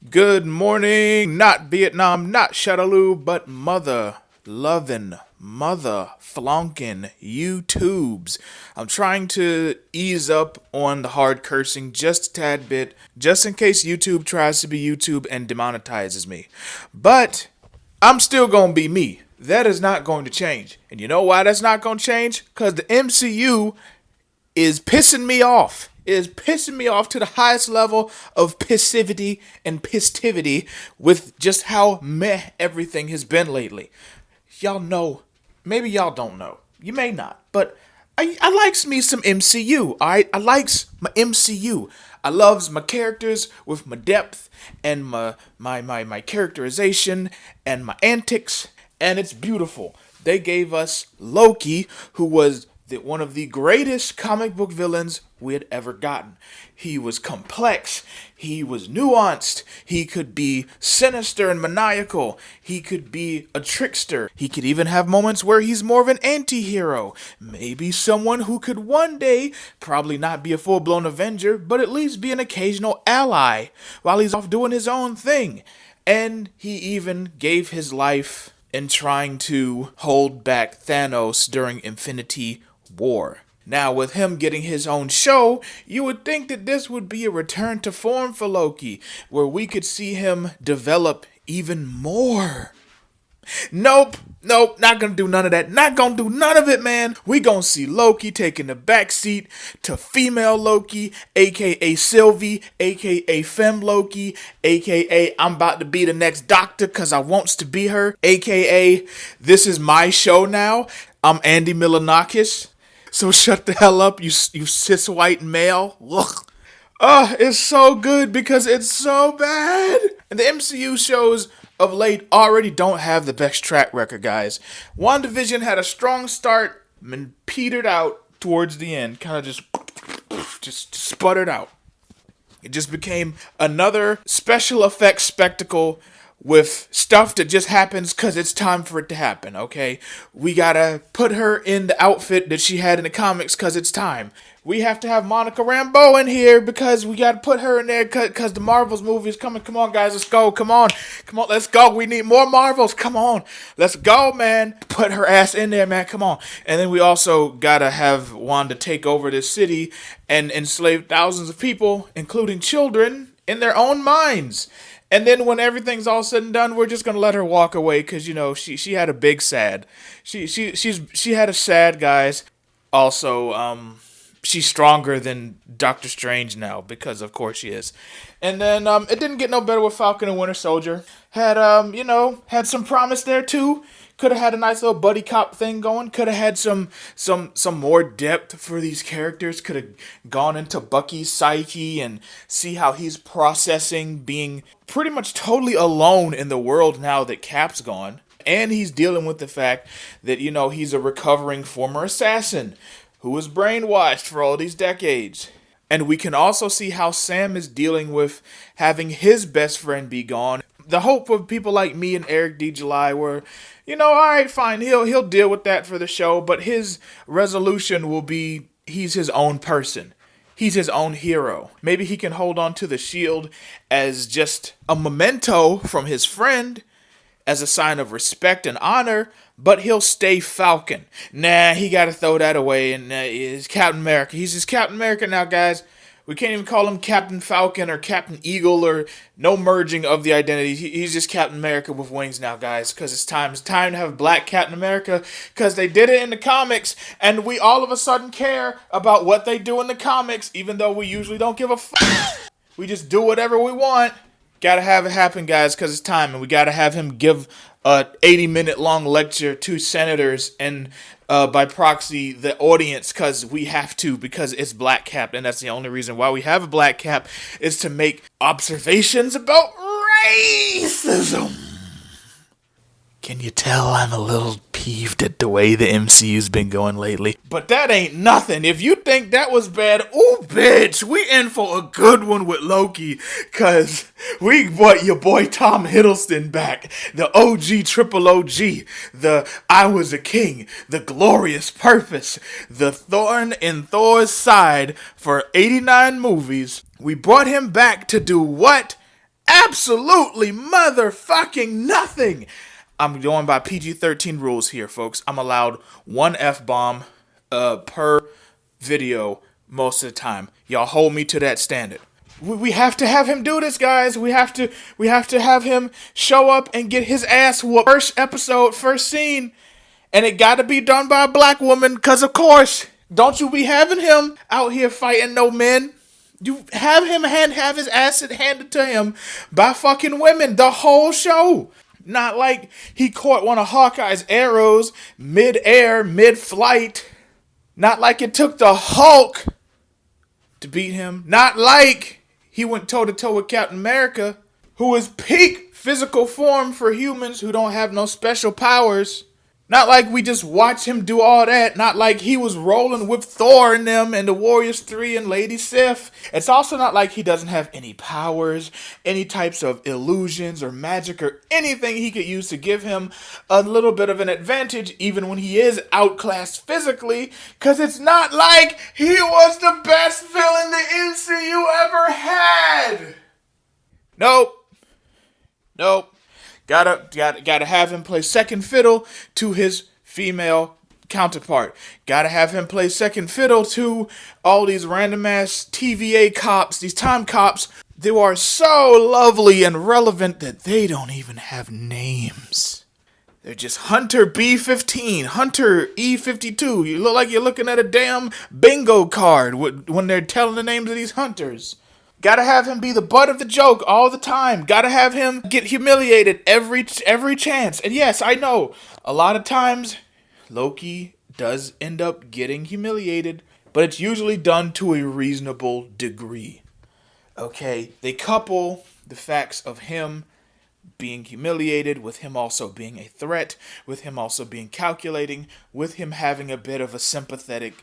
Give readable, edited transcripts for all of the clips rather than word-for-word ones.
Good morning, not Vietnam, not Shadaloo, but mother loving, mother flunking YouTubes. I'm trying to ease up on the hard cursing just a tad bit, just in case YouTube tries to be YouTube and demonetizes me. But I'm still gonna be me. That is not going to change. And you know why that's not gonna change? Because the MCU is pissing me off. It is pissing me off to the highest level of pissivity and pistivity with just how meh everything has been lately. Y'all know, maybe y'all don't know. You may not, but I likes me some MCU. Alright, I likes my MCU. I loves my characters with my depth and my characterization and my antics, and it's beautiful. They gave us Loki, who was one of the greatest comic book villains we had ever gotten. He was complex, he was nuanced, he could be sinister and maniacal, he could be a trickster, he could even have moments where he's more of an anti-hero, maybe someone who could one day probably not be a full-blown Avenger, but at least be an occasional ally while he's off doing his own thing. And he even gave his life in trying to hold back Thanos during Infinity War. Now, with him getting his own show, you would think that this would be a return to form for Loki, where we could see him develop even more. Nope, not gonna do none of that. Not gonna do none of it, man. We gonna see Loki taking the backseat to female Loki, aka Sylvie, aka Femme Loki, aka I'm about to be the next doctor cause I wants to be her, aka this is my show now. I'm Andy Milonakis. So shut the hell up, you cis white male. Ugh. It's so good because it's so bad. And the MCU shows of late already don't have the best track record, guys. WandaVision had a strong start and petered out towards the end. Kind of just sputtered out. It just became another special effects spectacle with stuff that just happens because it's time for it to happen, okay? We gotta put her in the outfit that she had in the comics because it's time. We have to have Monica Rambeau in here because we gotta put her in there because the Marvels movie is coming. Come on, guys, let's go. Come on, let's go. We need more Marvels. Come on, let's go, man. Put her ass in there, man. Come on. And then we also gotta have Wanda take over this city and enslave thousands of people, including children, in their own minds. And then when everything's all said and done, we're just gonna let her walk away because she had a big sad. She had a sad, guys. Also, she's stronger than Doctor Strange now because of course she is. And then it didn't get no better with Falcon and Winter Soldier. Had some promise there too. Could have had a nice little buddy cop thing going. Could have had some more depth for these characters. Could have gone into Bucky's psyche and see how he's processing being pretty much totally alone in the world now that Cap's gone. And he's dealing with the fact that, he's a recovering former assassin who was brainwashed for all these decades. And we can also see how Sam is dealing with having his best friend be gone. The hope of people like me and Eric D. July were, alright, fine, he'll deal with that for the show, but his resolution will be he's his own person. He's his own hero. Maybe he can hold on to the shield as just a memento from his friend, as a sign of respect and honor, but he'll stay Falcon. Nah, he gotta throw that away, and he's Captain America. He's just Captain America now, guys. We can't even call him Captain Falcon or Captain Eagle or no merging of the identities. He's just Captain America with wings now, guys, because it's time. It's time to have Black Captain America because they did it in the comics, and we all of a sudden care about what they do in the comics, even though we usually don't give a fuck. We just do whatever we want. Gotta have it happen, guys, because it's time, and we gotta have him give a 80-minute long lecture to senators and by proxy the audience, because we have to, because it's Black Cap, and that's the only reason why we have a Black Cap is to make observations about racism. Can you tell I'm a little peeved at the way the MCU's been going lately? But that ain't nothing. If you think that was bad, ooh, bitch, we in for a good one with Loki, cause we brought your boy Tom Hiddleston back, the OG triple OG, the I was a king, the glorious purpose, the thorn in Thor's side for 89 movies. We brought him back to do what? absolutely motherfucking nothing. I'm going by PG-13 rules here, folks. I'm allowed one F-bomb per video most of the time. Y'all hold me to that standard. We have to have him do this, guys. We have to have him show up and get his ass whooped. First episode, first scene. And it gotta be done by a black woman, because of course, don't you be having him out here fighting no men. You have him have his ass handed to him by fucking women the whole show. Not like he caught one of Hawkeye's arrows mid-air, mid-flight. Not like it took the Hulk to beat him. Not like he went toe-to-toe with Captain America, who is peak physical form for humans who don't have no special powers. Not like we just watch him do all that. Not like he was rolling with Thor and them and the Warriors 3 and Lady Sif. It's also not like he doesn't have any powers, any types of illusions or magic or anything he could use to give him a little bit of an advantage even when he is outclassed physically. Because it's not like he was the best villain the MCU ever had. Nope. Gotta have him play second fiddle to his female counterpart. Gotta have him play second fiddle to all these random ass TVA cops, these time cops. They are so lovely and relevant that they don't even have names. They're just Hunter B-15, Hunter E-52. You look like you're looking at a damn bingo card when they're telling the names of these hunters. Gotta have him be the butt of the joke all the time. Gotta have him get humiliated every chance. And yes, I know, a lot of times, Loki does end up getting humiliated, but it's usually done to a reasonable degree. Okay? They couple the facts of him being humiliated with him also being a threat, with him also being calculating, with him having a bit of a sympathetic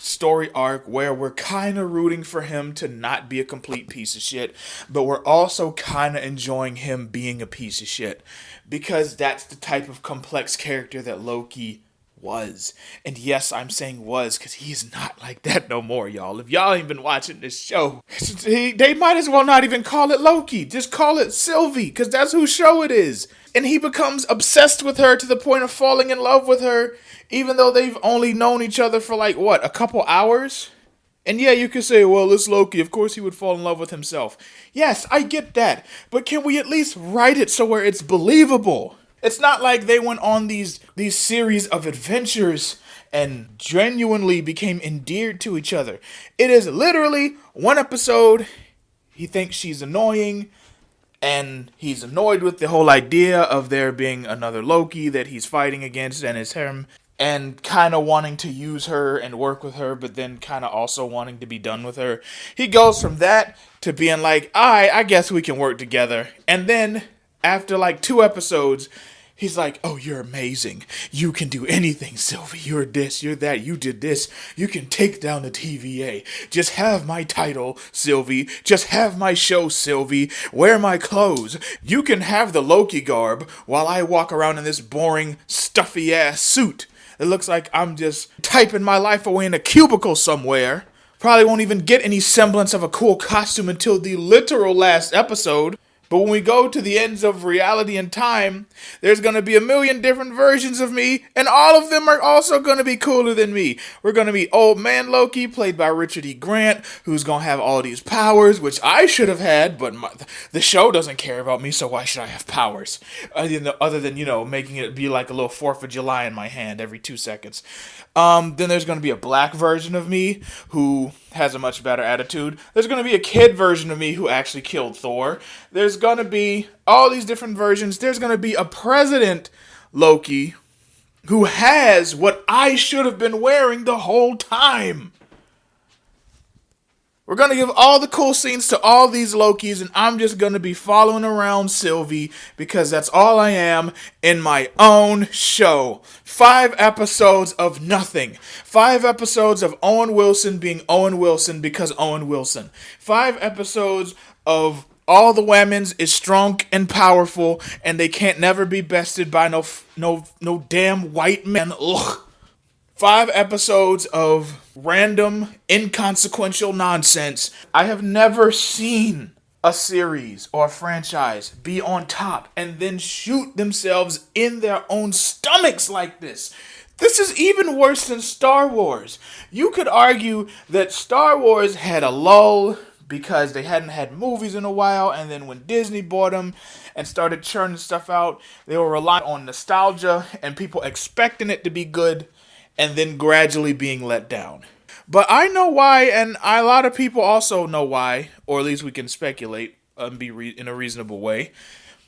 story arc where we're kind of rooting for him to not be a complete piece of shit, but we're also kind of enjoying him being a piece of shit, because that's the type of complex character that Loki was. And yes, I'm saying was, because he's not like that no more, y'all. If y'all ain't been watching this show, they might as well not even call it Loki. Just call it Sylvie, because that's whose show it is. And he becomes obsessed with her to the point of falling in love with her, even though they've only known each other for like, what, a couple hours? And yeah, you could say, well, it's Loki. Of course he would fall in love with himself. Yes, I get that. But can we at least write it so where it's believable? It's not like they went on these series of adventures and genuinely became endeared to each other. It is literally one episode, he thinks she's annoying, and he's annoyed with the whole idea of there being another Loki that he's fighting against, and it's him, and kind of wanting to use her and work with her, but then kind of also wanting to be done with her. He goes from that to being like, I guess we can work together. And then, after like 2 episodes, he's like, oh, you're amazing. You can do anything, Sylvie. You're this, you're that, you did this. You can take down the TVA. Just have my title, Sylvie. Just have my show, Sylvie. Wear my clothes. You can have the Loki garb while I walk around in this boring, stuffy-ass suit. It looks like I'm just typing my life away in a cubicle somewhere. Probably won't even get any semblance of a cool costume until the literal last episode. But when we go to the ends of reality and time, there's going to be a million different versions of me, and all of them are also going to be cooler than me. We're going to be Old Man Loki, played by Richard E. Grant, who's going to have all these powers, which I should have had, but the show doesn't care about me, so why should I have powers? Other than, making it be like a little 4th of July in my hand every 2 seconds. Then there's going to be a black version of me who has a much better attitude. There's going to be a kid version of me who actually killed Thor. There's going to be all these different versions. There's going to be a President Loki who has what I should have been wearing the whole time. We're going to give all the cool scenes to all these Lokis, and I'm just going to be following around Sylvie because that's all I am in my own show. 5 episodes of nothing. 5 episodes of Owen Wilson being Owen Wilson because Owen Wilson. 5 episodes of all the women's is strong and powerful, and they can't never be bested by no damn white men. Ugh. 5 episodes of random, inconsequential nonsense. I have never seen a series or a franchise be on top and then shoot themselves in their own stomachs like this. This is even worse than Star Wars. You could argue that Star Wars had a lull because they hadn't had movies in a while, and then when Disney bought them and started churning stuff out, they were relying on nostalgia and people expecting it to be good and then gradually being let down. But I know why, and a lot of people also know why, or at least we can speculate and be in a reasonable way,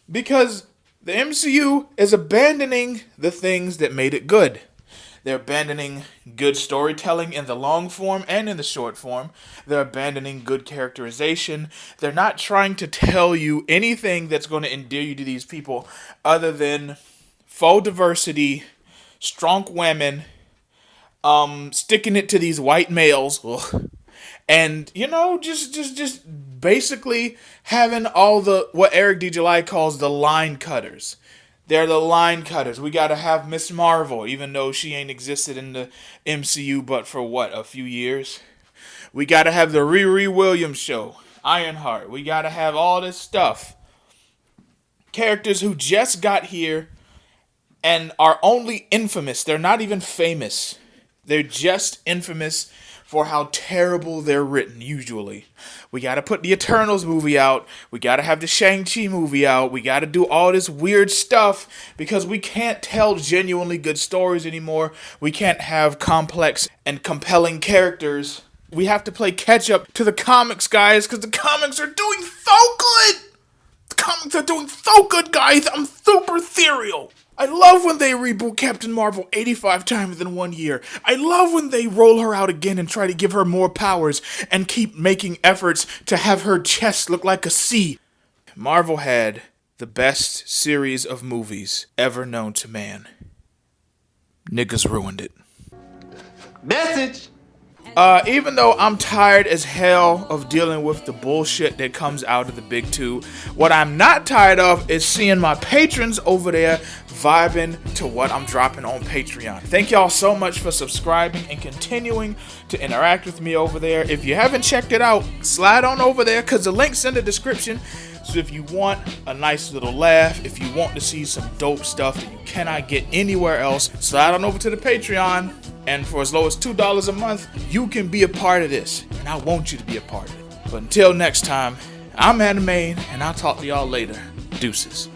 because the MCU is abandoning the things that made it good. They're abandoning good storytelling in the long form and in the short form. They're abandoning good characterization. They're not trying to tell you anything that's going to endear you to these people other than faux diversity, strong women, sticking it to these white males, and just basically having all the what Eric D. July calls the line cutters. They're the line cutters. We gotta have Miss Marvel, even though she ain't existed in the MCU but for a few years. We gotta have the Riri Williams show, Ironheart. We gotta have all this stuff. Characters who just got here and are only infamous. They're not even famous. They're just infamous for how terrible they're written, usually. We gotta put the Eternals movie out. We gotta have the Shang-Chi movie out. We gotta do all this weird stuff because we can't tell genuinely good stories anymore. We can't have complex and compelling characters. We have to play catch up to the comics, guys, because the comics are doing so good! The comics are doing so good, guys! I'm super ethereal! I love when they reboot Captain Marvel 85 times in 1 year. I love when they roll her out again and try to give her more powers and keep making efforts to have her chest look like a C. Marvel had the best series of movies ever known to man. Niggas ruined it. Message! Even though I'm tired as hell of dealing with the bullshit that comes out of the big two, what I'm not tired of is seeing my patrons over there vibing to what I'm dropping on Patreon. Thank y'all so much for subscribing and continuing to interact with me over there. If you haven't checked it out, slide on over there because the link's in the description. So if you want a nice little laugh, if you want to see some dope stuff that you cannot get anywhere else, slide on over to the Patreon. And for as low as $2 a month, you can be a part of this. And I want you to be a part of it. But until next time, I'm Anime, and I'll talk to y'all later. Deuces.